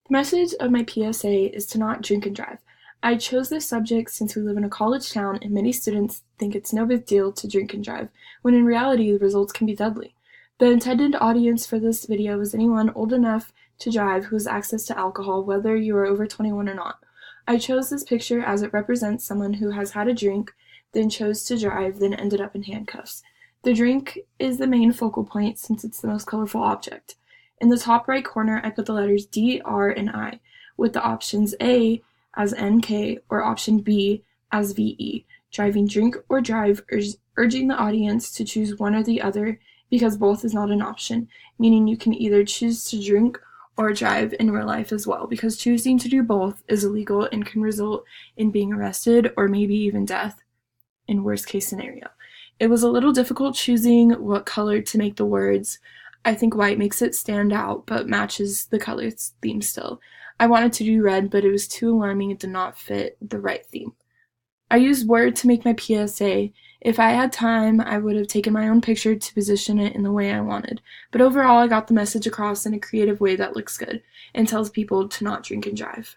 The message of my PSA is to not drink and drive. I chose this subject since we live in a college town and many students think it's no big deal to drink and drive, when in reality the results can be deadly. The intended audience for this video is anyone old enough to drive who has access to alcohol, whether you are over 21 or not. I chose this picture as it represents someone who has had a drink, then chose to drive, then ended up in handcuffs. The drink is the main focal point since it's the most colorful object. In the top right corner, I put the letters D, R, and I, with the options A as NK or option B as VE, driving drink or drive, urging the audience to choose one or the other because both is not an option, meaning you can either choose to drink or drive in real life as well, because choosing to do both is illegal and can result in being arrested or maybe even death in worst case scenario. It was a little difficult choosing what color to make the words. I think white makes it stand out, but matches the color theme still. I wanted to do red, but it was too alarming and did not fit the right theme. I used Word to make my PSA. If I had time, I would have taken my own picture to position it in the way I wanted. But overall, I got the message across in a creative way that looks good and tells people to not drink and drive.